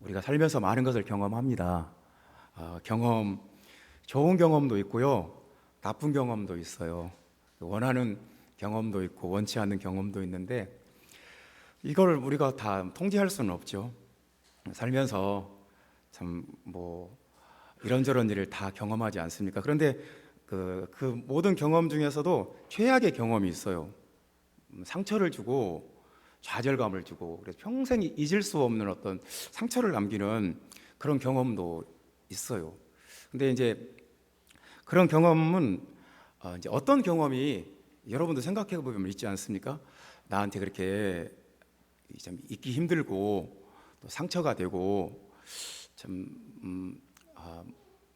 우리가 살면서 많은 것을 경험합니다. 경험, 좋은 경험도 있고요, 나쁜 경험도 있어요. 원하는 경험도 있고 원치 않는 경험도 있는데 이걸 우리가 다 통제할 수는 없죠. 살면서 참 이런저런 일을 다 경험하지 않습니까? 그런데 그 모든 경험 중에서도 최악의 경험이 있어요. 상처를 주고 좌절감을 주고 그래서 평생 잊을 수 없는 어떤 상처를 남기는 그런 경험도 있어요. 근데 이제 그런 경험은 이제 어떤 경험이 여러분도 생각해 보면 있지 않습니까? 나한테 그렇게 좀 잊기 힘들고 또 상처가 되고 참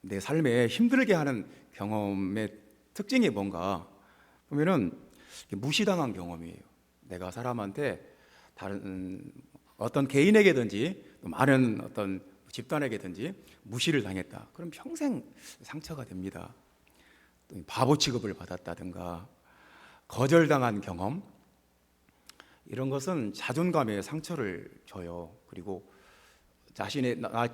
내 삶에 힘들게 하는 경험의 특징이 뭔가 보면은 무시당한 경험이에요. 내가 사람한테 다른 어떤 개인에게든지 또 많은 어떤 집단에게든지 무시를 당했다. 그럼 평생 상처가 됩니다. 또 바보 취급을 받았다든가 거절당한 경험, 이런 것은 자존감에 상처를 줘요. 그리고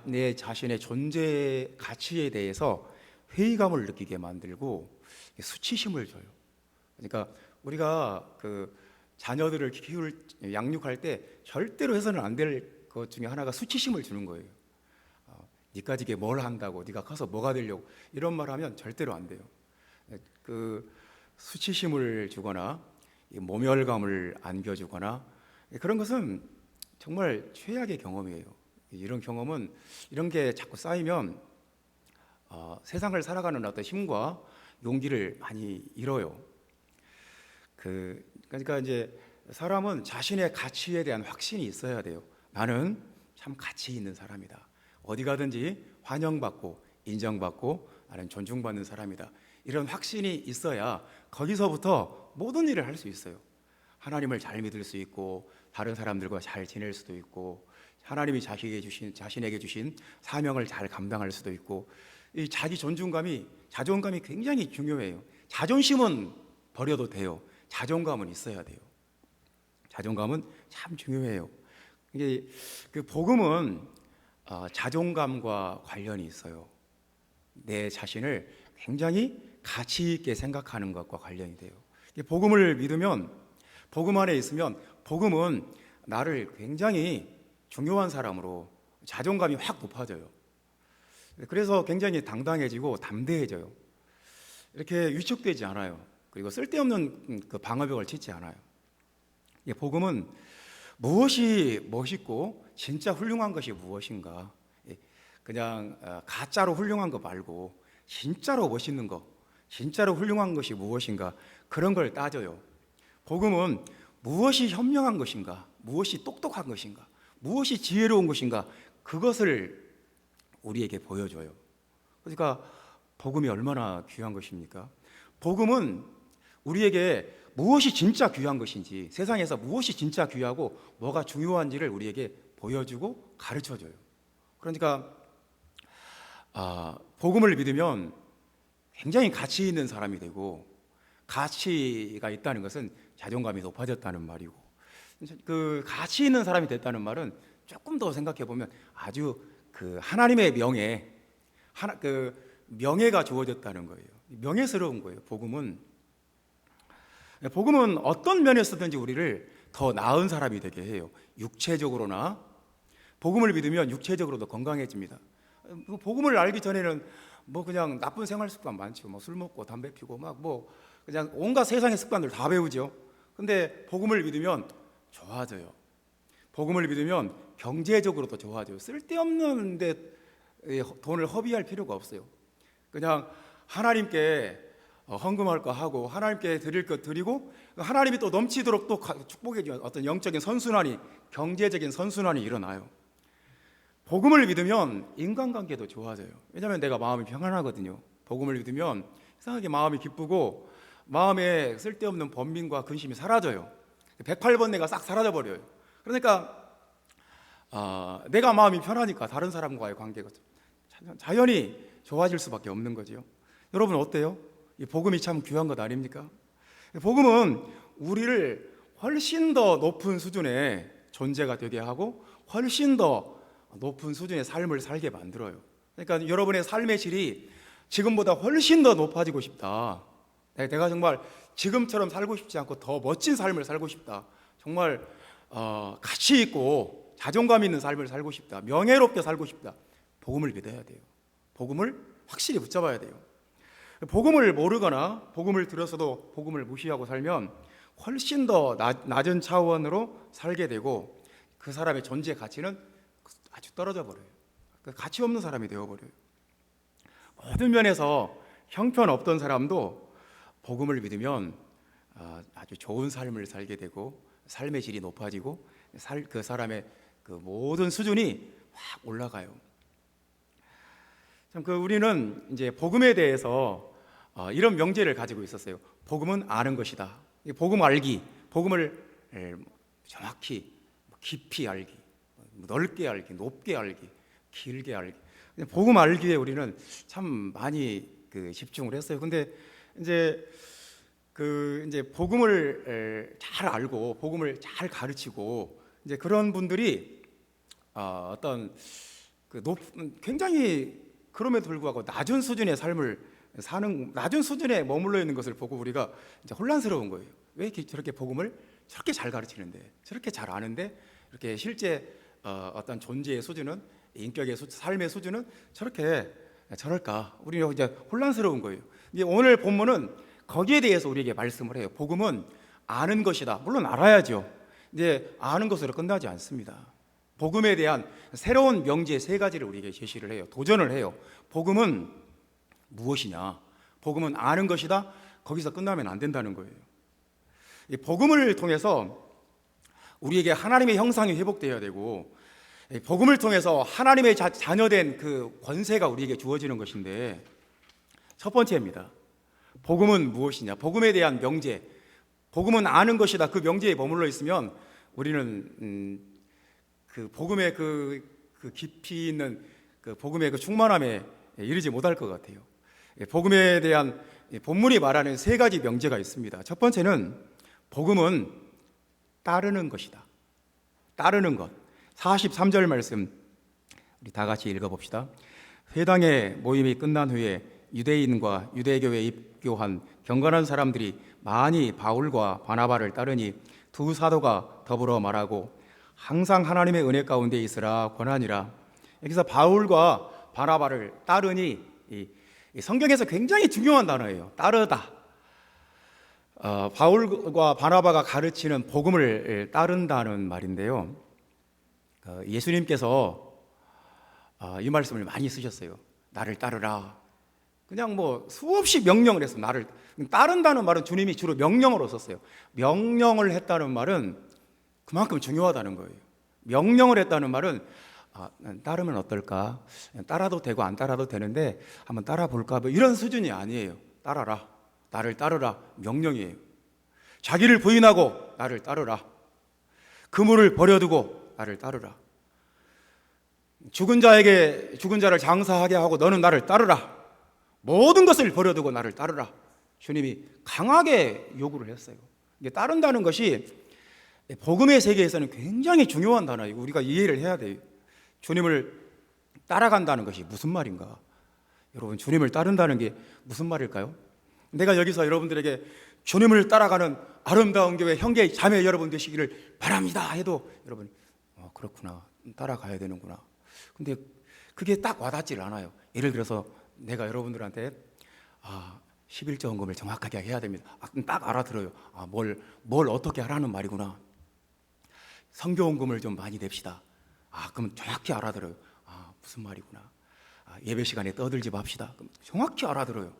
내 자신의 존재 가치에 대해서 회의감을 느끼게 만들고 수치심을 줘요. 그러니까 우리가 자녀들을 양육할 때 절대로 해서는 안 될 것 중에 하나가 수치심을 주는 거예요. 니까지 이게 뭘 한다고, 네가 커서 뭐가 되려고, 이런 말 하면 절대로 안 돼요. 수치심을 주거나 모멸감을 안겨주거나 그런 것은 정말 최악의 경험이에요. 이런 경험은, 이런 게 자꾸 쌓이면 세상을 살아가는 어떤 힘과 용기를 많이 잃어요. 그러니까 이제 사람은 자신의 가치에 대한 확신이 있어야 돼요. 나는 참 가치 있는 사람이다. 어디 가든지 환영받고 인정받고 나는 존중받는 사람이다. 이런 확신이 있어야 거기서부터 모든 일을 할 수 있어요. 하나님을 잘 믿을 수 있고 다른 사람들과 잘 지낼 수도 있고 하나님이 자신에게 주신 사명을 잘 감당할 수도 있고, 이 자기 존중감이, 자존감이 굉장히 중요해요. 자존심은 버려도 돼요. 자존감은 있어야 돼요. 자존감은 참 중요해요. 이게 복음은 자존감과 관련이 있어요. 내 자신을 굉장히 가치 있게 생각하는 것과 관련이 돼요. 복음을 믿으면, 복음 안에 있으면 복음은 나를 굉장히 중요한 사람으로 자존감이 확 높아져요. 그래서 굉장히 당당해지고 담대해져요. 이렇게 위축되지 않아요. 그리고 쓸데없는 방어벽을 치지 않아요. 복음은 무엇이 멋있고 진짜 훌륭한 것이 무엇인가, 그냥 가짜로 훌륭한 거 말고 진짜로 멋있는 거, 진짜로 훌륭한 것이 무엇인가, 그런 걸 따져요. 복음은 무엇이 현명한 것인가, 무엇이 똑똑한 것인가, 무엇이 지혜로운 것인가, 그것을 우리에게 보여줘요. 그러니까 복음이 얼마나 귀한 것입니까? 복음은 우리에게 무엇이 진짜 귀한 것인지, 세상에서 무엇이 진짜 귀하고 뭐가 중요한지를 우리에게 보여주고 가르쳐줘요. 그러니까 복음을 믿으면 굉장히 가치 있는 사람이 되고, 가치가 있다는 것은 자존감이 높아졌다는 말이고, 그 가치 있는 사람이 됐다는 말은 조금 더 생각해 보면 아주 하나님의 명예가 주어졌다는 거예요. 명예스러운 거예요. 복음은 어떤 면에서든지 우리를 더 나은 사람이 되게 해요. 육체적으로나, 복음을 믿으면 육체적으로도 건강해집니다. 복음을 알기 전에는 그냥 나쁜 생활 습관 많죠. 술 먹고 담배 피고 그냥 온갖 세상의 습관들 다 배우죠. 근데 복음을 믿으면 좋아져요. 복음을 믿으면 경제적으로도 좋아져요. 쓸데없는 데 돈을 허비할 필요가 없어요. 그냥 하나님께 헌금할 거 하고 하나님께 드릴 것 드리고, 하나님이 또 넘치도록 또 축복해 주는 어떤 영적인 선순환이, 경제적인 선순환이 일어나요. 복음을 믿으면 인간관계도 좋아져요. 왜냐하면 내가 마음이 평안하거든요. 복음을 믿으면 이상하게 마음이 기쁘고 마음에 쓸데없는 번민과 근심이 사라져요. 108번뇌가 싹 사라져버려요. 그러니까 내가 마음이 편하니까 다른 사람과의 관계가 자연히 좋아질 수밖에 없는 거죠. 여러분 어때요? 이 복음이 참 귀한 것 아닙니까? 복음은 우리를 훨씬 더 높은 수준의 존재가 되게 하고 훨씬 더 높은 수준의 삶을 살게 만들어요. 그러니까 여러분의 삶의 질이 지금보다 훨씬 더 높아지고 싶다. 내가 정말 지금처럼 살고 싶지 않고 더 멋진 삶을 살고 싶다. 정말 가치 있고 자존감 있는 삶을 살고 싶다. 명예롭게 살고 싶다. 복음을 믿어야 돼요. 복음을 확실히 붙잡아야 돼요. 복음을 모르거나 복음을 들었어도 복음을 무시하고 살면 훨씬 더 낮은 차원으로 살게 되고 그 사람의 존재 가치는 아주 떨어져 버려요. 가치 없는 사람이 되어버려요. 모든 면에서 형편없던 사람도 복음을 믿으면 아주 좋은 삶을 살게 되고 삶의 질이 높아지고 그 사람의 그 모든 수준이 확 올라가요. 참 우리는 이제 복음에 대해서 이런 명제를 가지고 있었어요. 복음은 아는 것이다. 복음 알기, 복음을 정확히 깊이 알기, 넓게 알기, 높게 알기, 길게 알기. 복음 알기에 우리는 참 많이 집중을 했어요. 근데 이제 복음을 잘 알고 복음을 잘 가르치고 이제 그런 분들이 어떤 굉장히 그럼에도 불구하고 낮은 수준의 삶을 사는 낮은 수준에 머물러 있는 것을 보고 우리가 이제 혼란스러운 거예요. 왜 저렇게 복음을 저렇게 잘 가르치는데, 저렇게 잘 아는데 이렇게 실제 어떤 존재의 수준은, 인격의 삶의 수준은 저럴까? 우리가 이제 혼란스러운 거예요. 이제 오늘 본문은 거기에 대해서 우리에게 말씀을 해요. 복음은 아는 것이다. 물론 알아야죠. 이제 아는 것으로 끝나지 않습니다. 복음에 대한 새로운 명제 3가지를 우리에게 제시를 해요. 도전을 해요. 복음은 무엇이냐? 복음은 아는 것이다. 거기서 끝나면 안 된다는 거예요. 이 복음을 통해서 우리에게 하나님의 형상이 회복되어야 되고, 복음을 통해서 하나님의 자녀된 그 권세가 우리에게 주어지는 것인데, 첫 번째입니다. 복음은 무엇이냐? 복음에 대한 명제. 복음은 아는 것이다. 그 명제에 머물러 있으면 우리는 그 복음의 그 깊이 있는 그 복음의 그 충만함에 이르지 못할 것 같아요. 복음에 대한 본문이 말하는 3가지 명제가 있습니다. 첫 번째는 복음은 따르는 것이다. 따르는 것. 43절 말씀 우리 다 같이 읽어봅시다. 회당의 모임이 끝난 후에 유대인과 유대교에 입교한 경건한 사람들이 많이 바울과 바나바를 따르니 두 사도가 더불어 말하고 항상 하나님의 은혜 가운데 있으라 권하니라. 여기서 바울과 바나바를 따르니 이 성경에서 굉장히 중요한 단어예요. 따르다. 바울과 바나바가 가르치는 복음을 따른다는 말인데요. 예수님께서 이 말씀을 많이 쓰셨어요. 나를 따르라. 그냥 수없이 명령을 했어. 나를 따른다는 말은 주님이 주로 명령으로 썼어요. 명령을 했다는 말은 그만큼 중요하다는 거예요. 명령을 했다는 말은 따르면 어떨까? 따라도 되고 안 따라도 되는데 한번 따라 볼까? 이런 수준이 아니에요. 따라라. 나를 따르라. 명령이에요. 자기를 부인하고 나를 따르라. 그물을 버려두고 나를 따르라. 죽은 자를 장사하게 하고 너는 나를 따르라. 모든 것을 버려두고 나를 따르라. 주님이 강하게 요구를 했어요. 이게 따른다는 것이 복음의 세계에서는 굉장히 중요한 단어예요. 우리가 이해를 해야 돼요. 주님을 따라간다는 것이 무슨 말인가? 여러분, 주님을 따른다는 게 무슨 말일까요? 내가 여기서 여러분들에게 주님을 따라가는 아름다운 교회 형제 자매 여러분 되시기를 바랍니다 해도 여러분 그렇구나, 따라가야 되는구나. 근데 그게 딱 와닿질 않아요. 예를 들어서 내가 여러분들한테 11조 헌금을 정확하게 해야 됩니다. 딱 알아들어요. 뭘 어떻게 하라는 말이구나. 선교 헌금을 좀 많이 냅시다. 그럼 정확히 알아들어요. 무슨 말이구나. 예배 시간에 떠들지 맙시다. 그럼 정확히 알아들어요.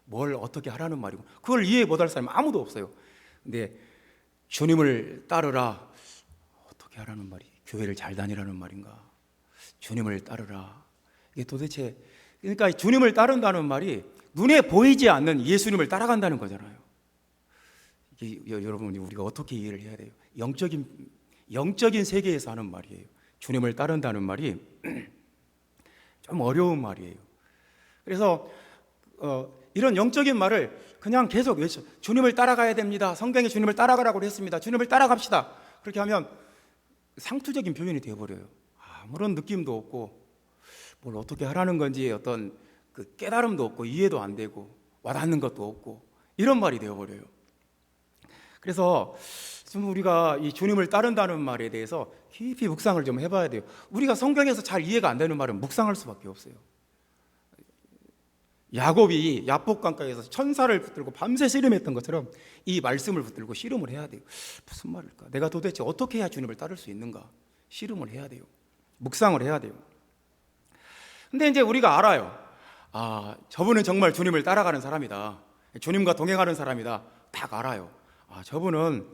뭘 어떻게 하라는 말이고. 그걸 이해 못할 사람은 아무도 없어요. 근데 주님을 따르라. 어떻게 하라는 말이? 교회를 잘 다니라는 말인가? 주님을 따르라. 이게 도대체, 그러니까 주님을 따른다는 말이 눈에 보이지 않는 예수님을 따라간다는 거잖아요. 이게 여러분, 우리가 어떻게 이해를 해야 돼요? 영적인 세계에서 하는 말이에요. 주님을 따른다는 말이 좀 어려운 말이에요. 그래서 이런 영적인 말을 그냥 계속 외쳐. 주님을 따라가야 됩니다. 성경에 주님을 따라가라고 했습니다. 주님을 따라갑시다. 그렇게 하면 상투적인 표현이 되어버려요. 아무런 느낌도 없고 뭘 어떻게 하라는 건지 어떤 그 깨달음도 없고 이해도 안 되고 와닿는 것도 없고 이런 말이 되어버려요. 그래서 좀 우리가 이 주님을 따른다는 말에 대해서 깊이 묵상을 좀 해봐야 돼요. 우리가 성경에서 잘 이해가 안 되는 말은 묵상할 수밖에 없어요. 야곱이 야복 강가에서 천사를 붙들고 밤새 씨름했던 것처럼 이 말씀을 붙들고 씨름을 해야 돼요. 무슨 말일까? 내가 도대체 어떻게 해야 주님을 따를 수 있는가? 씨름을 해야 돼요. 묵상을 해야 돼요. 근데 이제 우리가 알아요. 아, 저분은 정말 주님을 따라가는 사람이다. 주님과 동행하는 사람이다. 딱 알아요. 아, 저분은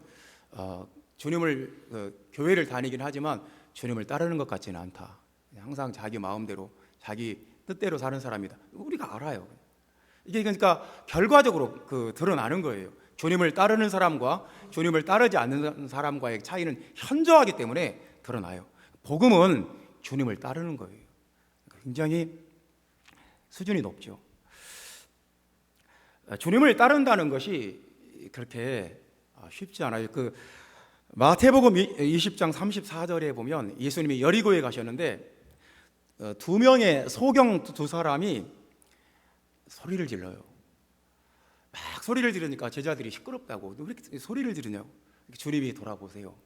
주님을 교회를 다니긴 하지만 주님을 따르는 것 같지는 않다. 항상 자기 마음대로 자기 뜻대로 사는 사람이다. 우리가 알아요. 이게 그러니까 결과적으로 드러나는 거예요. 주님을 따르는 사람과 주님을 따르지 않는 사람과의 차이는 현저하기 때문에 드러나요. 복음은 주님을 따르는 거예요. 굉장히 수준이 높죠. 주님을 따른다는 것이 그렇게 쉽지 않아요. 마태복음 20장 34절에 보면 예수님이 여리고에 가셨는데 두 명의 소경 두 사람이 소리를 질러요. 막 소리를 지르니까 제자들이 시끄럽다고. 왜 이렇게 소리를 지르냐고. 주님이 돌아보세요.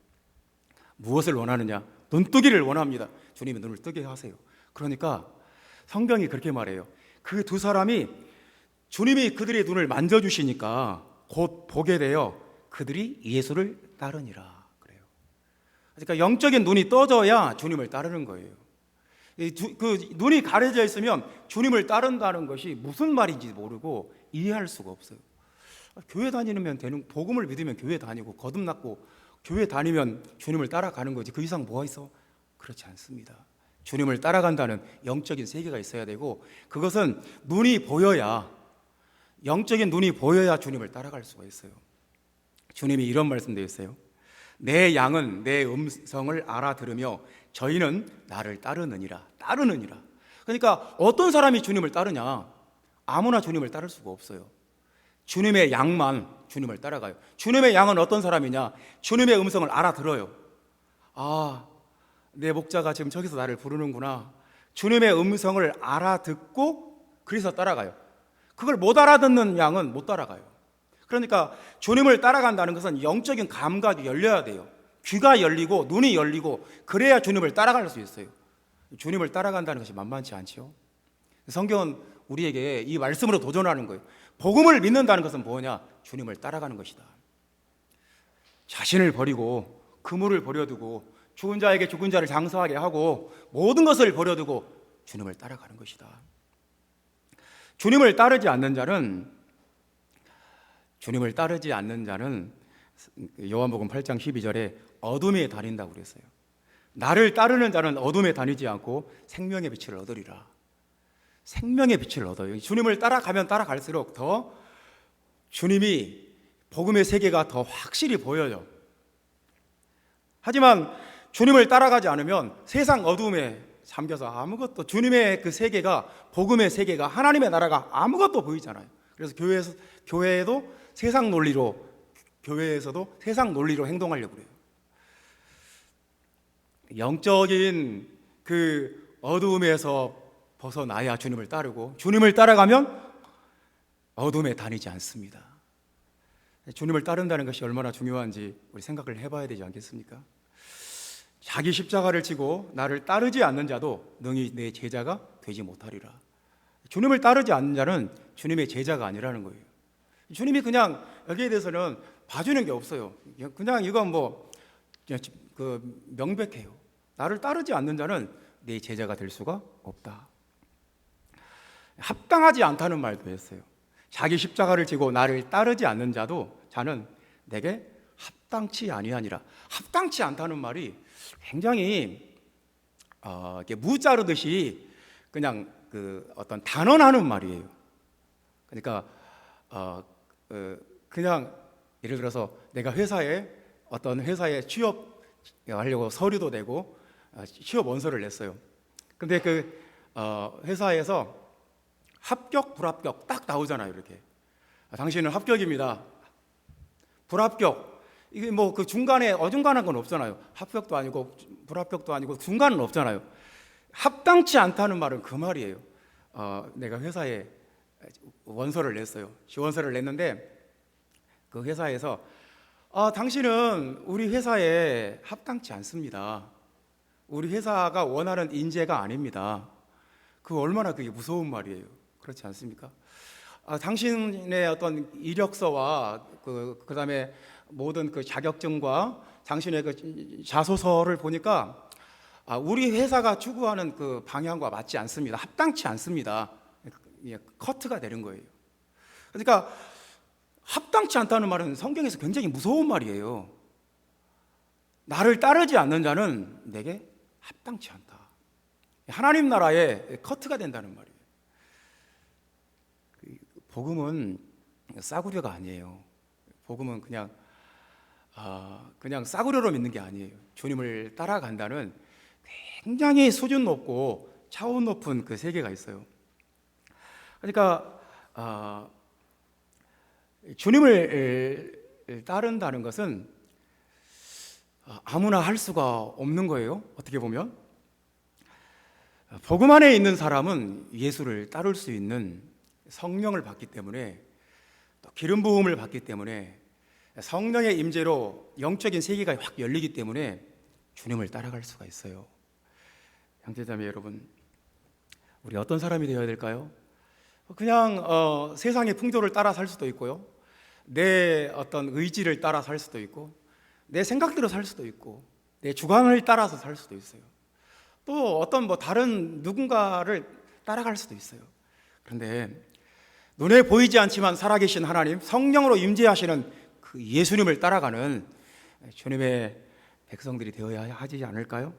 무엇을 원하느냐? 눈뜨기를 원합니다. 주님이 눈을 뜨게 하세요. 그러니까 성경이 그렇게 말해요. 그 두 사람이 주님이 그들의 눈을 만져주시니까 곧 보게 되어 그들이 예수를 따르니라 그래요. 그러니까 영적인 눈이 떠져야 주님을 따르는 거예요. 그 눈이 가려져 있으면 주님을 따른다는 것이 무슨 말인지 모르고 이해할 수가 없어요. 교회 다니면 되는, 복음을 믿으면 교회 다니고 거듭났고 교회 다니면 주님을 따라가는 거지 그 이상 뭐가 있어? 그렇지 않습니다. 주님을 따라간다는 영적인 세계가 있어야 되고 그것은 눈이 보여야, 영적인 눈이 보여야 주님을 따라갈 수가 있어요. 주님이 이런 말씀도 있어요. 내 양은 내 음성을 알아들으며 저희는 나를 따르느니라. 그러니까 어떤 사람이 주님을 따르냐? 아무나 주님을 따를 수가 없어요. 주님의 양만 주님을 따라가요. 주님의 양은 어떤 사람이냐? 주님의 음성을 알아들어요. 아, 내 목자가 지금 저기서 나를 부르는구나. 주님의 음성을 알아듣고 그래서 따라가요. 그걸 못 알아듣는 양은 못 따라가요. 그러니까 주님을 따라간다는 것은 영적인 감각이 열려야 돼요. 귀가 열리고 눈이 열리고 그래야 주님을 따라갈 수 있어요. 주님을 따라간다는 것이 만만치 않죠. 성경은 우리에게 이 말씀으로 도전하는 거예요. 복음을 믿는다는 것은 뭐냐? 주님을 따라가는 것이다. 자신을 버리고 그물을 버려두고 죽은 자에게 죽은 자를 장사하게 하고 모든 것을 버려두고 주님을 따라가는 것이다. 주님을 따르지 않는 자는 요한복음 8장 12절에 어둠에 다닌다고 그랬어요. 나를 따르는 자는 어둠에 다니지 않고 생명의 빛을 얻으리라. 생명의 빛을 얻어요. 주님을 따라가면 따라갈수록 더 주님이 복음의 세계가 더 확실히 보여요. 하지만 주님을 따라가지 않으면 세상 어둠에 잠겨서 아무것도, 주님의 그 세계가, 복음의 세계가, 하나님의 나라가 아무것도 보이잖아요. 그래서 교회에서도 세상 논리로 행동하려고 그래요. 영적인 그 어둠에서 벗어나야 주님을 따르고, 주님을 따라가면 어둠에 다니지 않습니다. 주님을 따른다는 것이 얼마나 중요한지 우리 생각을 해봐야 되지 않겠습니까? 자기 십자가를 지고 나를 따르지 않는 자도 능히 내 제자가 되지 못하리라. 주님을 따르지 않는 자는 주님의 제자가 아니라는 거예요. 주님이 그냥 여기에 대해서는 봐주는 게 없어요. 그냥 이건 명백해요. 나를 따르지 않는 자는 내 제자가 될 수가 없다. 합당하지 않다는 말도 했어요. 자기 십자가를 지고 나를 따르지 않는 자는 내게 합당치 아니하니라. 합당치 않다는 말이 굉장히 무자르듯이 그냥 어떤 단언하는 말이에요. 그러니까 그냥 예를 들어서 내가 어떤 회사에 취업하려고 서류도 내고 취업 원서를 냈어요. 근데 그 회사에서 합격, 불합격 딱 나오잖아요. 이렇게 당신은 합격입니다. 불합격, 이게 그 중간에 어중간한 건 없잖아요. 합격도 아니고 불합격도 아니고 중간은 없잖아요. 합당치 않다는 말은 그 말이에요. 내가 회사에 원서를 냈어요. 지원서를 냈는데 그 회사에서 당신은 우리 회사에 합당치 않습니다. 우리 회사가 원하는 인재가 아닙니다. 그 얼마나 그게 무서운 말이에요. 그렇지 않습니까? 당신의 어떤 이력서와 그다음에 모든 그 자격증과 당신의 그 자소서를 보니까 우리 회사가 추구하는 그 방향과 맞지 않습니다. 합당치 않습니다. 커트가 되는 거예요. 그러니까 합당치 않다는 말은 성경에서 굉장히 무서운 말이에요. 나를 따르지 않는 자는 내게 합당치 않다. 하나님 나라에 커트가 된다는 말이에요. 복음은 싸구려가 아니에요. 복음은 그냥 싸구려로 믿는 게 아니에요. 주님을 따라간다는 굉장히 수준 높고 차원 높은 그 세계가 있어요. 그러니까 주님을 따른다는 것은 아무나 할 수가 없는 거예요. 어떻게 보면 복음 안에 있는 사람은 예수를 따를 수 있는 성령을 받기 때문에, 또 기름 부음을 받기 때문에, 성령의 임재로 영적인 세계가 확 열리기 때문에 주님을 따라갈 수가 있어요. 형제자매 여러분, 우리 어떤 사람이 되어야 될까요? 그냥 세상의 풍조를 따라 살 수도 있고요, 내 어떤 의지를 따라 살 수도 있고, 내 생각대로 살 수도 있고, 내 주관을 따라서 살 수도 있어요. 또 어떤 다른 누군가를 따라갈 수도 있어요. 그런데 눈에 보이지 않지만 살아계신 하나님, 성령으로 임재하시는 그 예수님을 따라가는 주님의 백성들이 되어야 하지 않을까요?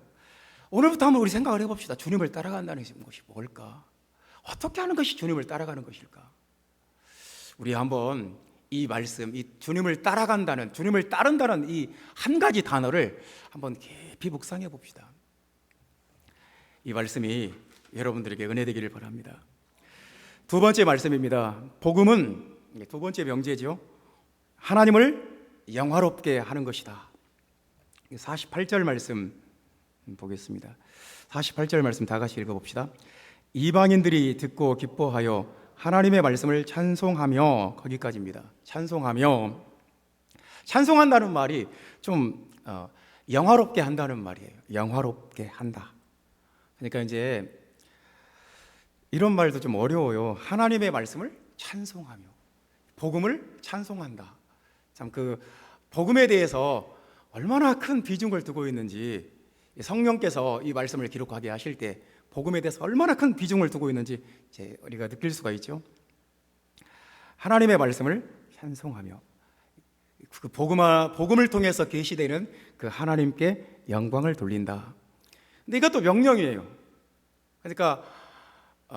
오늘부터 한번 우리 생각을 해봅시다. 주님을 따라간다는 것이 뭘까? 어떻게 하는 것이 주님을 따라가는 것일까? 우리 한번 이 말씀, 이 주님을 따라간다는, 주님을 따른다는 이 한 가지 단어를 한번 깊이 묵상해 봅시다. 이 말씀이 여러분들에게 은혜 되기를 바랍니다. 두 번째 말씀입니다. 복음은 두 번째 명제죠. 하나님을 영화롭게 하는 것이다. 48절 말씀 보겠습니다. 48절 말씀 다 같이 읽어봅시다. 이방인들이 듣고 기뻐하여 하나님의 말씀을 찬송하며, 거기까지입니다. 찬송하며, 찬송한다는 말이 좀 영화롭게 한다는 말이에요. 영화롭게 한다. 그러니까 이제 이런 말도 좀 어려워요. 하나님의 말씀을 찬송하며, 복음을 찬송한다. 참 그 복음에 대해서 얼마나 큰 비중을 두고 있는지, 성령께서 이 말씀을 기록하게 하실 때 복음에 대해서 얼마나 큰 비중을 두고 있는지 우리가 느낄 수가 있죠. 하나님의 말씀을 찬송하며, 그 복음을 통해서 계시되는 그 하나님께 영광을 돌린다. 근데 이것도 명령이에요. 그러니까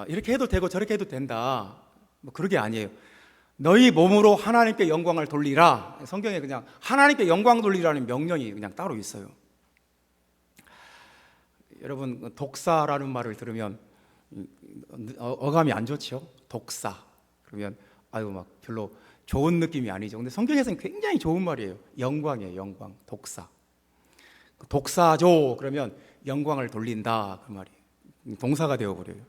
이렇게 해도 되고 저렇게 해도 된다, 그런 게 아니에요. 너희 몸으로 하나님께 영광을 돌리라. 성경에 그냥 하나님께 영광 돌리라는 명령이 그냥 따로 있어요. 여러분, 독사라는 말을 들으면 어감이 안 좋죠? 독사 그러면 별로 좋은 느낌이 아니죠. 근데 성경에서는 굉장히 좋은 말이에요. 영광이에요. 영광. 독사. 독사죠 그러면 영광을 돌린다, 그 말이 동사가 되어버려요.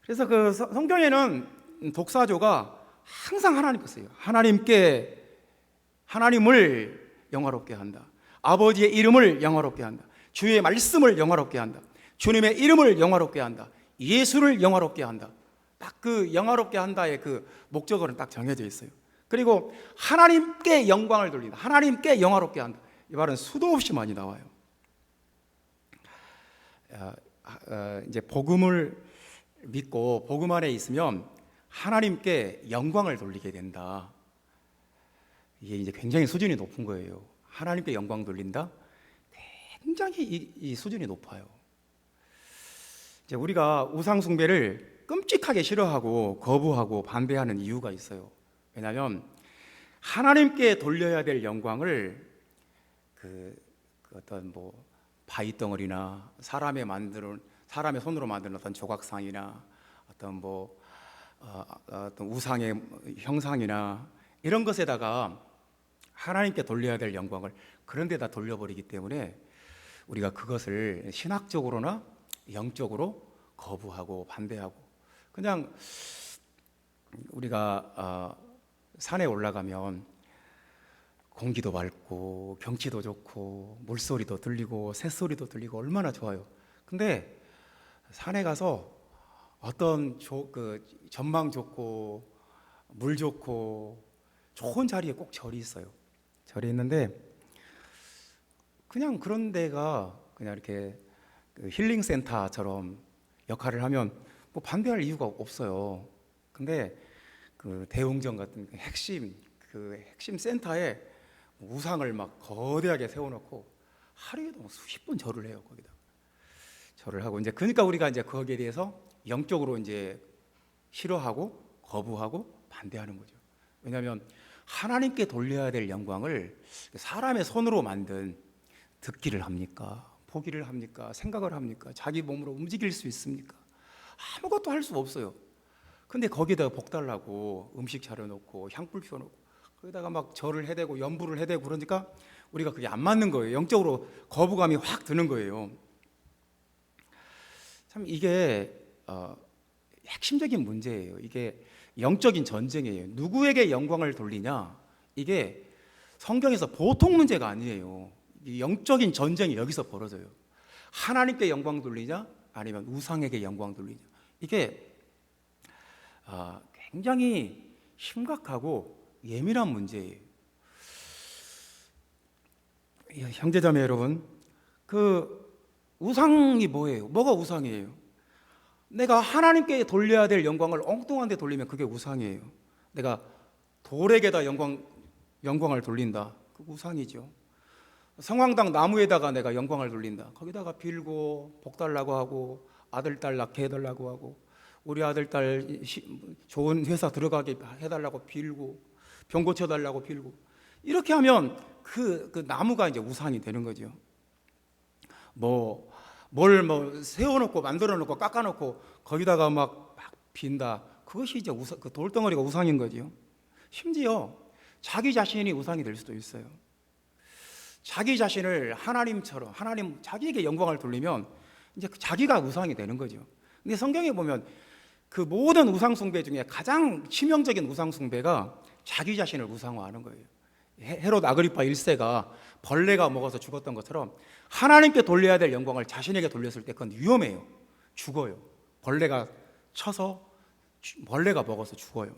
그래서 그 성경에는 독사조가 항상 하나님께 써요. 하나님을 영화롭게 한다. 아버지의 이름을 영화롭게 한다. 주의 말씀을 영화롭게 한다. 주님의 이름을 영화롭게 한다. 예수를 영화롭게 한다. 딱 그 영화롭게 한다의 그 목적어는 딱 정해져 있어요. 그리고 하나님께 영광을 돌린다. 하나님께 영화롭게 한다. 이 말은 수도 없이 많이 나와요. 이제 복음을 믿고 복음 안에 있으면 하나님께 영광을 돌리게 된다. 이게 이제 굉장히 수준이 높은 거예요. 하나님께 영광 돌린다. 굉장히 이 수준이 높아요. 이제 우리가 우상 숭배를 끔찍하게 싫어하고 거부하고 반대하는 이유가 있어요. 왜냐하면 하나님께 돌려야 될 영광을 그 어떤 바위덩어리나 사람의 손으로 만든 어떤 조각상이나 어떤 어떤 우상의 형상이나 이런 것에다가 하나님께 돌려야 될 영광을 그런 데다 돌려버리기 때문에 우리가 그것을 신학적으로나 영적으로 거부하고 반대하고, 그냥 우리가 산에 올라가면 공기도 맑고 경치도 좋고 물소리도 들리고 새소리도 들리고 얼마나 좋아요. 근데 산에 가서 어떤 전망 좋고 물 좋고 좋은 자리에 꼭 절이 있어요. 절이 있는데 그냥 그런 데가 그냥 이렇게 힐링 센터처럼 역할을 하면 뭐 반대할 이유가 없어요. 근데 그 대웅전 같은 핵심 센터에 우상을 막 거대하게 세워놓고 하루에도 수십 번 절을 해요. 거기다 절을 하고, 이제 그러니까 우리가 이제 거기에 대해서 영적으로 이제 싫어하고 거부하고 반대하는 거죠. 왜냐하면 하나님께 돌려야 될 영광을 사람의 손으로 만든, 듣기를 합니까? 보기를 합니까? 생각을 합니까? 자기 몸으로 움직일 수 있습니까? 아무것도 할 수 없어요. 근데 거기다가 복 달라고 음식 차려놓고 향불 피워놓고 거기다가 막 절을 해대고 연부를 해대고 그러니까 우리가 그게 안 맞는 거예요. 영적으로 거부감이 확 드는 거예요. 참 이게 핵심적인 문제예요. 이게 영적인 전쟁이에요. 누구에게 영광을 돌리냐? 이게 성경에서 보통 문제가 아니에요. 이 영적인 전쟁이 여기서 벌어져요. 하나님께 영광 돌리냐? 아니면 우상에게 영광 돌리냐? 이게 굉장히 심각하고 예민한 문제예요. 형제자매 여러분, 그 우상이 뭐예요? 뭐가 우상이에요? 내가 하나님께 돌려야 될 영광을 엉뚱한 데 돌리면 그게 우상이에요. 내가 돌에게다 영광을 돌린다. 그 우상이죠. 성황당 나무에다가 내가 영광을 돌린다. 거기다가 빌고 복 달라고 하고 아들 딸 낳게 해달라고 하고 우리 아들 딸 좋은 회사 들어가게 해달라고 빌고 병 고쳐달라고 빌고, 이렇게 하면 그 나무가 이제 우상이 되는 거죠. 뭘 세워놓고 만들어놓고 깎아놓고 거기다가 막 빈다. 그것이 이제 그 돌덩어리가 우상인 거죠. 심지어 자기 자신이 우상이 될 수도 있어요. 자기 자신을 하나님처럼 자기에게 영광을 돌리면 이제 자기가 우상이 되는 거죠. 근데 성경에 보면 그 모든 우상 숭배 중에 가장 치명적인 우상 숭배가 자기 자신을 우상화하는 거예요. 헤롯 아그리파 1세가 벌레가 먹어서 죽었던 것처럼 하나님께 돌려야 될 영광을 자신에게 돌렸을 때 그건 위험해요. 죽어요. 벌레가 쳐서 벌레가 먹어서 죽어요.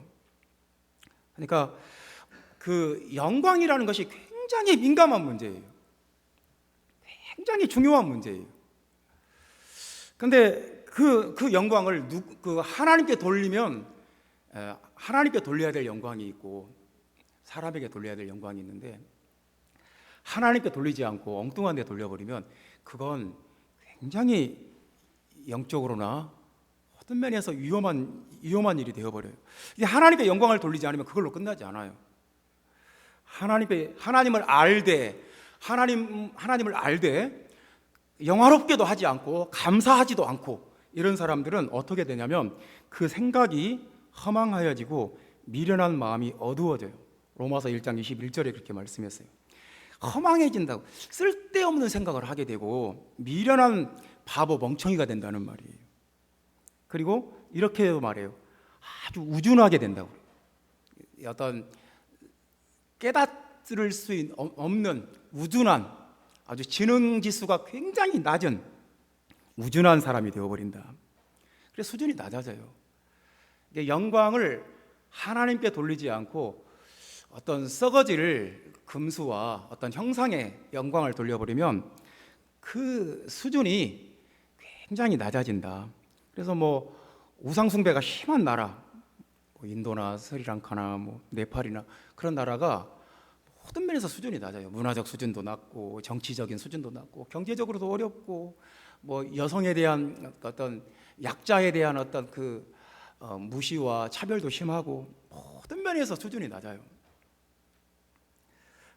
그러니까 그 영광이라는 것이 굉장히 민감한 문제예요. 굉장히 중요한 문제예요. 근데 그 영광을 하나님께 돌리면 하나님께 돌려야 될 영광이 있고 사람에게 돌려야 될 영광이 있는데, 하나님께 돌리지 않고 엉뚱한 데 돌려버리면 그건 굉장히 영적으로나 어떤 면에서 위험한 일이 되어버려요. 이제 하나님께 영광을 돌리지 않으면 그걸로 끝나지 않아요. 하나님을 알되 영화롭게도 하지 않고 감사하지도 않고 이런 사람들은 어떻게 되냐면 그 생각이 허망하여지고 미련한 마음이 어두워져요. 로마서 1장 21절에 그렇게 말씀했어요. 허망해진다고, 쓸데없는 생각을 하게 되고 미련한 바보 멍청이가 된다는 말이에요. 그리고 이렇게도 말해요. 아주 우준하게 된다고. 어떤 깨닫을 수 없는 우준한, 아주 지능 지수가 굉장히 낮은 우준한 사람이 되어버린다. 그래서 수준이 낮아져요. 영광을 하나님께 돌리지 않고 어떤 썩어질 금수와 어떤 형상의 영광을 돌려버리면 그 수준이 굉장히 낮아진다. 그래서 우상 숭배가 심한 나라, 인도나 스리랑카나 네팔이나 그런 나라가 모든 면에서 수준이 낮아요. 문화적 수준도 낮고 정치적인 수준도 낮고 경제적으로도 어렵고 여성에 대한 어떤 약자에 대한 어떤 무시와 차별도 심하고 모든 면에서 수준이 낮아요.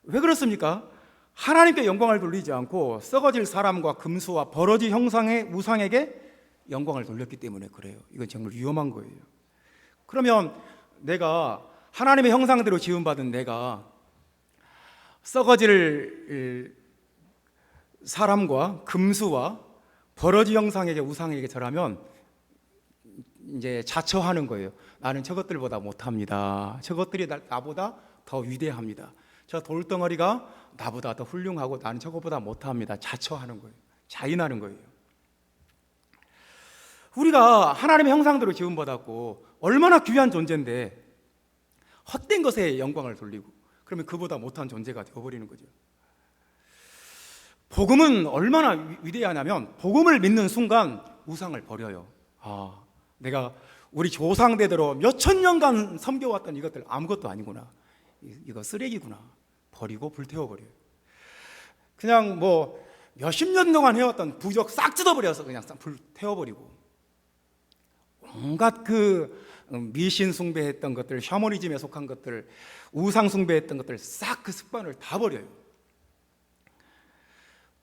왜 그렇습니까? 하나님께 영광을 돌리지 않고 썩어질 사람과 금수와 버러지 형상의 우상에게 영광을 돌렸기 때문에 그래요. 이건 정말 위험한 거예요. 그러면 내가 하나님의 형상대로 지음받은 내가 썩어질 사람과 금수와 버러지 형상에게 우상에게 절하면 이제 자처하는 거예요. 나는 저것들보다 못합니다. 저것들이 나보다 더 위대합니다. 저 돌덩어리가 나보다 더 훌륭하고 나는 저것보다 못합니다. 자처하는 거예요. 자인하는 거예요. 우리가 하나님의 형상대로 지음받았고 얼마나 귀한 존재인데 헛된 것에 영광을 돌리고 그러면 그보다 못한 존재가 되어버리는 거죠. 복음은 얼마나 위대하냐면 복음을 믿는 순간 우상을 버려요. 내가 우리 조상대대로 몇천 년간 섬겨왔던 이것들 아무것도 아니구나. 이거 쓰레기구나. 버리고 불태워버려요. 그냥 뭐 몇십 년 동안 해왔던 부적 싹 뜯어버려서 그냥 싹 불태워버리고 온갖 그 미신 숭배했던 것들, 샤머니즘에 속한 것들, 우상 숭배했던 것들 싹 그 습관을 다 버려요.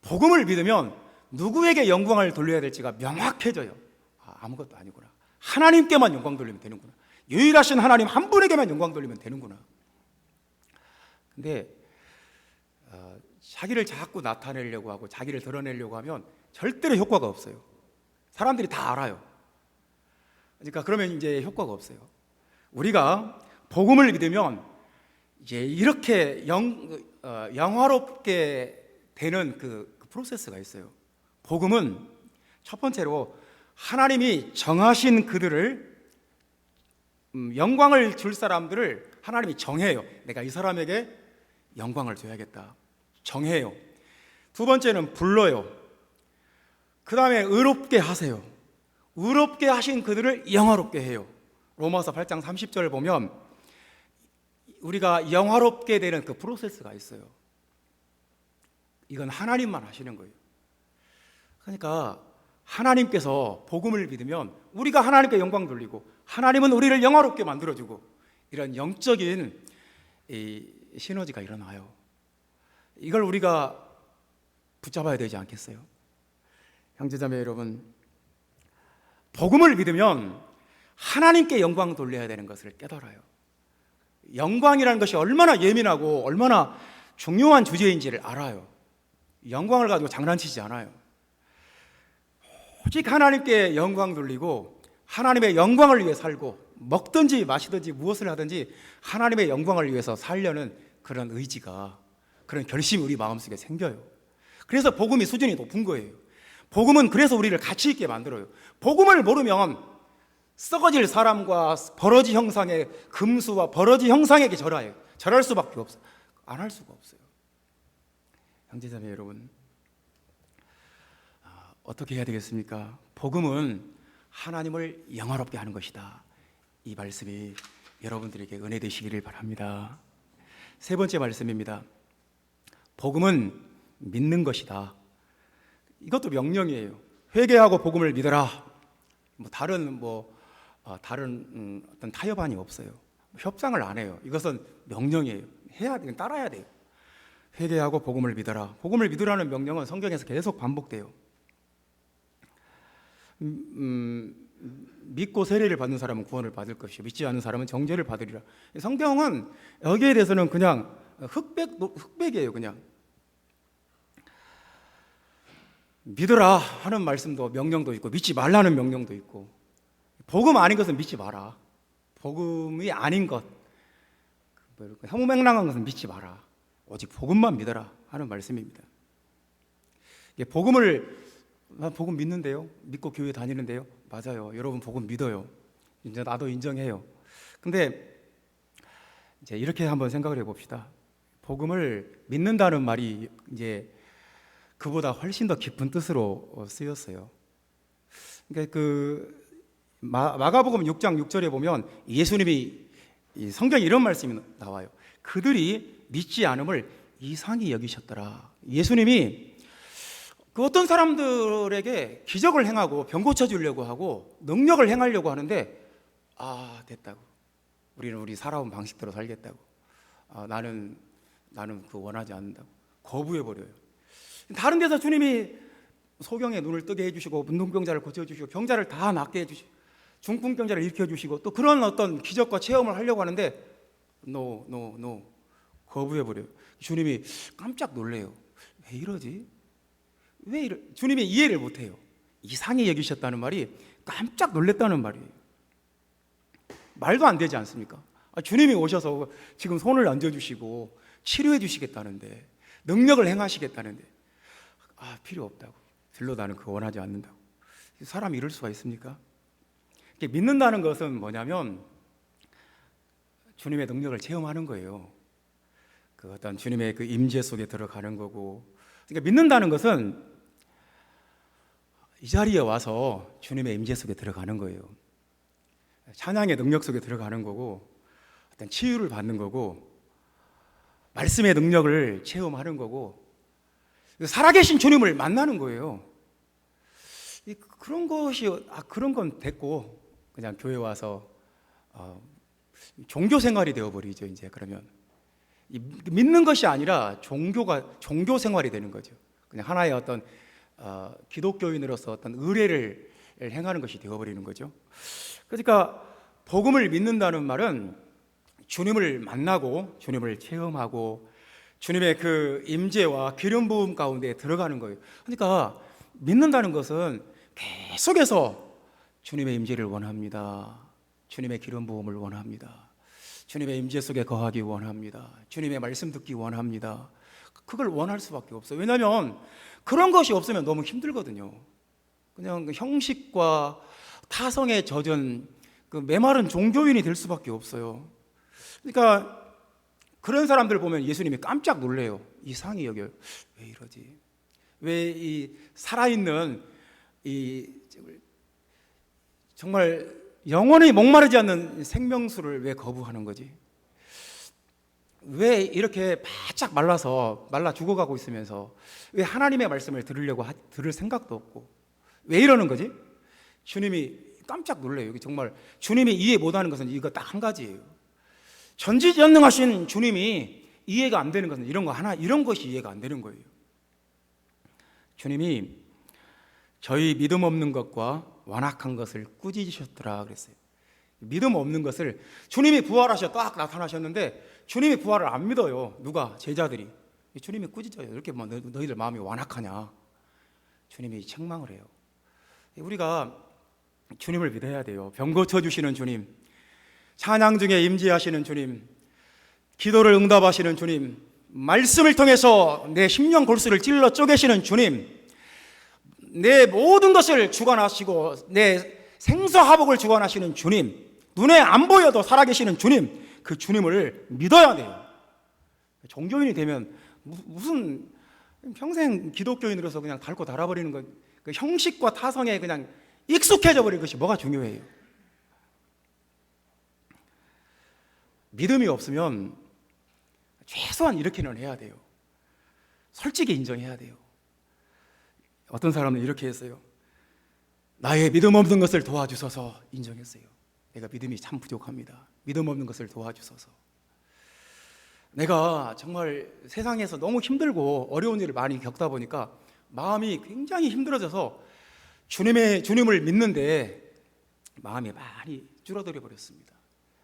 복음을 믿으면 누구에게 영광을 돌려야 될지가 명확해져요. 아무것도 아니구나. 하나님께만 영광 돌리면 되는구나. 유일하신 하나님 한 분에게만 영광 돌리면 되는구나. 근데 자기를 자꾸 나타내려고 하고 자기를 드러내려고 하면 절대로 효과가 없어요. 사람들이 다 알아요. 그러니까 그러면 이제 효과가 없어요. 우리가 복음을 믿으면 이제 이렇게 영화롭게 되는 그 프로세스가 있어요. 복음은 첫 번째로 하나님이 정하신 그들을 영광을 줄 사람들을 하나님이 정해요. 내가 이 사람에게 영광을 줘야겠다. 정해요. 두 번째는 불러요. 그 다음에 의롭게 하세요. 의롭게 하신 그들을 영화롭게 해요. 로마서 8장 30절을 보면 우리가 영화롭게 되는 그 프로세스가 있어요. 이건 하나님만 하시는 거예요. 그러니까 하나님께서 복음을 믿으면 우리가 하나님께 영광 돌리고 하나님은 우리를 영화롭게 만들어주고 이런 영적인 시너지가 일어나요. 이걸 우리가 붙잡아야 되지 않겠어요? 형제자매 여러분, 복음을 믿으면 하나님께 영광 돌려야 되는 것을 깨달아요. 영광이라는 것이 얼마나 예민하고 얼마나 중요한 주제인지를 알아요. 영광을 가지고 장난치지 않아요. 오직 하나님께 영광 돌리고 하나님의 영광을 위해 살고 먹든지 마시든지 무엇을 하든지 하나님의 영광을 위해서 살려는 그런 의지가, 그런 결심이 우리 마음속에 생겨요. 그래서 복음이 수준이 높은 거예요. 복음은 그래서 우리를 가치 있게 만들어요. 복음을 모르면 썩어질 사람과 버러지 형상의 금수와 버러지 형상에게 절해요. 절할 수밖에 없어요. 안 할 수가 없어요. 형제자매 여러분, 어떻게 해야 되겠습니까? 복음은 하나님을 영화롭게 하는 것이다. 이 말씀이 여러분들에게 은혜 되시기를 바랍니다. 세 번째 말씀입니다. 복음은 믿는 것이다. 이것도 명령이에요. 회개하고 복음을 믿어라. 다른 어떤 타협안이 없어요. 협상을 안 해요. 이것은 명령이에요. 해야 돼요. 따라야 돼요. 회개하고 복음을 믿어라. 복음을 믿으라는 명령은 성경에서 계속 반복돼요. 믿고 세례를 받는 사람은 구원을 받을 것이요 믿지 않는 사람은 정죄를 받으리라. 성경은 여기에 대해서는 그냥 흑백이에요. 그냥 믿으라 하는 말씀도 명령도 있고 믿지 말라는 명령도 있고, 복음 아닌 것은 믿지 마라. 복음이 아닌 것, 허무맹랑한 것은 믿지 마라. 오직 복음만 믿어라 하는 말씀입니다. 복음 믿는데요? 믿고 교회 다니는데요? 맞아요. 여러분 복음 믿어요. 이제 나도 인정해요. 근데 이제 이렇게 한번 생각을 해봅시다. 복음을 믿는다는 말이 이제 그보다 훨씬 더 깊은 뜻으로 쓰였어요. 그러니까 마가복음 6장 6절에 보면 예수님이 성경에 이런 말씀이 나와요. 그들이 믿지 않음을 이상히 여기셨더라. 예수님이 그 어떤 사람들에게 기적을 행하고 병 고쳐주려고 하고 능력을 행하려고 하는데 됐다고. 우리는 우리 살아온 방식대로 살겠다고. 나는 그거 원하지 않는다고. 거부해버려요. 다른 데서 주님이 소경의 눈을 뜨게 해주시고 문둥병자를 고쳐주시고 병자를 다 낫게 해주시고 중풍병자를 일으켜주시고 또 그런 어떤 기적과 체험을 하려고 하는데 노 거부해버려요. 주님이 깜짝 놀래요. 왜 이러지? 주님이 이해를 못해요. 이상히 여기셨다는 말이 깜짝 놀랐다는 말이에요. 말도 안 되지 않습니까? 주님이 오셔서 지금 손을 얹어주시고 치료해 주시겠다는데, 능력을 행하시겠다는데 필요 없다고, 별로 나는 그거 원하지 않는다고. 사람이 이럴 수가 있습니까? 믿는다는 것은 뭐냐면 주님의 능력을 체험하는 거예요. 그 어떤 주님의 그 임재 속에 들어가는 거고, 그러니까 믿는다는 것은 이 자리에 와서 주님의 임재 속에 들어가는 거예요. 찬양의 능력 속에 들어가는 거고, 어떤 치유를 받는 거고, 말씀의 능력을 체험하는 거고, 살아계신 주님을 만나는 거예요. 그런 것이 그런 건 됐고, 그냥 교회 와서 종교 생활이 되어버리죠. 이제 그러면 믿는 것이 아니라 종교 생활이 되는 거죠. 그냥 하나의 어떤 기독교인으로서 어떤 의례를 행하는 것이 되어버리는 거죠. 그러니까 복음을 믿는다는 말은 주님을 만나고 주님을 체험하고 주님의 그 임재와 기름 부음 가운데 들어가는 거예요. 그러니까 믿는다는 것은 계속해서 주님의 임재를 원합니다. 주님의 기름 부음을 원합니다. 주님의 임재 속에 거하기 원합니다. 주님의 말씀 듣기 원합니다. 그걸 원할 수밖에 없어요. 왜냐하면 그런 것이 없으면 너무 힘들거든요. 그냥 형식과 타성에 젖은 그 메마른 종교인이 될 수밖에 없어요. 그러니까 그런 사람들 보면 예수님이 깜짝 놀래요. 이상히 여겨요. 왜 이러지? 왜 이 살아있는 이 정말 영원히 목마르지 않는 생명수를 왜 거부하는 거지? 왜 이렇게 바짝 말라 죽어가고 있으면서 왜 하나님의 말씀을 들을 생각도 없고 왜 이러는 거지? 주님이 깜짝 놀래요. 여기 정말 주님이 이해 못하는 것은 이거 딱 한 가지예요. 전지전능하신 주님이 이해가 안 되는 것은 이런 것이 이해가 안 되는 거예요. 주님이 저희 믿음 없는 것과 완악한 것을 꾸짖으셨더라 그랬어요. 믿음 없는 것을, 주님이 부활하셔 딱 나타나셨는데 주님이 부활을 안 믿어요. 누가? 제자들이. 주님이 꾸짖어요. 이렇게 너희들 마음이 완악하냐? 주님이 책망을 해요. 우리가 주님을 믿어야 돼요. 병 고쳐주시는 주님, 찬양 중에 임재하시는 주님, 기도를 응답하시는 주님, 말씀을 통해서 내 심령 골수를 찔러 쪼개시는 주님, 내 모든 것을 주관하시고 내 생사화복을 주관하시는 주님, 눈에 안 보여도 살아계시는 주님, 그 주님을 믿어야 돼요. 종교인이 되면 무슨 평생 기독교인으로서 그냥 닳고 닳아버리는 것, 그 형식과 타성에 그냥 익숙해져 버린 것이 뭐가 중요해요. 믿음이 없으면 최소한 이렇게는 해야 돼요. 솔직히 인정해야 돼요. 어떤 사람은 이렇게 했어요. 나의 믿음 없는 것을 도와주소서. 인정했어요. 내가 믿음이 참 부족합니다. 믿음 없는 것을 도와주소서. 내가 정말 세상에서 너무 힘들고 어려운 일을 많이 겪다 보니까 마음이 굉장히 힘들어져서 주님을 믿는데 마음이 많이 줄어들어 버렸습니다.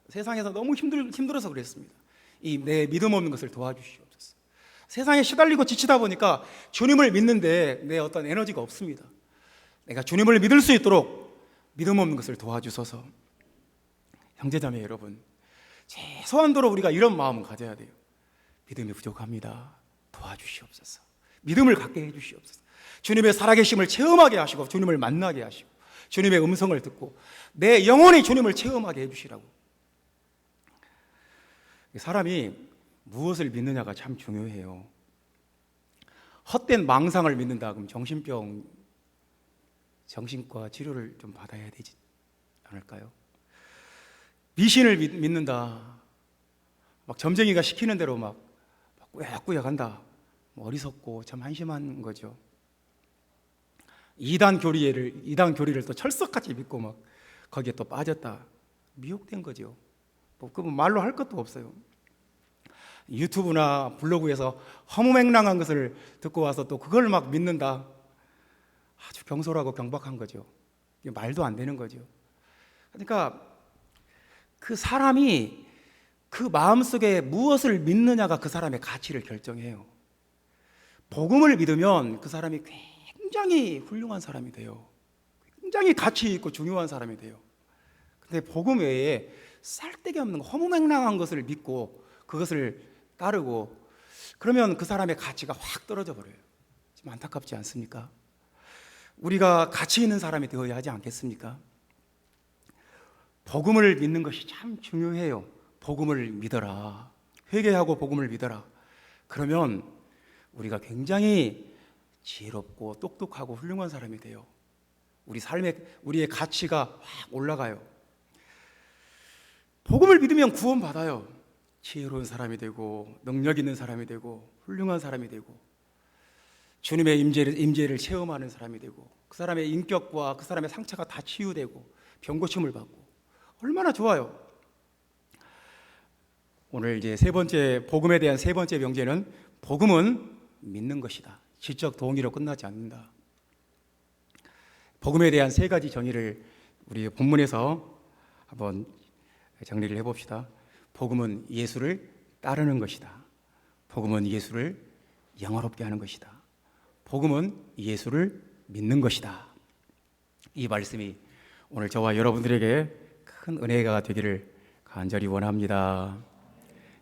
세상에서 너무 힘들어서 그랬습니다. 내 믿음 없는 것을 도와주시옵소서. 세상에 시달리고 지치다 보니까 주님을 믿는데 내 어떤 에너지가 없습니다. 내가 주님을 믿을 수 있도록 믿음 없는 것을 도와주소서. 형제자매 여러분, 최소한도로 우리가 이런 마음을 가져야 돼요. 믿음이 부족합니다. 도와주시옵소서. 믿음을 갖게 해주시옵소서. 주님의 살아계심을 체험하게 하시고 주님을 만나게 하시고 주님의 음성을 듣고 내 영혼이 주님을 체험하게 해주시라고. 사람이 무엇을 믿느냐가 참 중요해요. 헛된 망상을 믿는다 그럼 정신과 치료를 좀 받아야 되지 않을까요? 미신을 믿는다, 막 점쟁이가 시키는 대로 막 꾸역꾸역 한다, 어리석고 참 한심한 거죠. 이단 교리를 또 철석같이 믿고 막 거기에 또 빠졌다, 미혹된 거죠. 그건 말로 할 것도 없어요. 유튜브나 블로그에서 허무맹랑한 것을 듣고 와서 또 그걸 막 믿는다, 아주 경솔하고 경박한 거죠. 말도 안 되는 거죠. 그러니까 그 사람이 그 마음속에 무엇을 믿느냐가 그 사람의 가치를 결정해요. 복음을 믿으면 그 사람이 굉장히 훌륭한 사람이 돼요. 굉장히 가치 있고 중요한 사람이 돼요. 근데 복음 외에 쌀데기 없는 허무맹랑한 것을 믿고 그것을 따르고 그러면 그 사람의 가치가 확 떨어져 버려요. 좀 안타깝지 않습니까? 우리가 가치 있는 사람이 되어야 하지 않겠습니까? 복음을 믿는 것이 참 중요해요. 복음을 믿어라. 회개하고 복음을 믿어라. 그러면 우리가 굉장히 지혜롭고 똑똑하고 훌륭한 사람이 돼요. 우리의 가치가 확 올라가요. 복음을 믿으면 구원받아요. 지혜로운 사람이 되고 능력 있는 사람이 되고 훌륭한 사람이 되고 주님의 임재를 체험하는 사람이 되고 그 사람의 인격과 그 사람의 상처가 다 치유되고 병고침을 받고 얼마나 좋아요. 오늘 이제 복음에 대한 세 번째 명제는 복음은 믿는 것이다. 지적 동의로 끝나지 않는다. 복음에 대한 세 가지 정의를 우리 본문에서 한번 정리를 해봅시다. 복음은 예수를 따르는 것이다. 복음은 예수를 영화롭게 하는 것이다. 복음은 예수를 믿는 것이다. 이 말씀이 오늘 저와 여러분들에게 큰 은혜가 되기를 간절히 원합니다.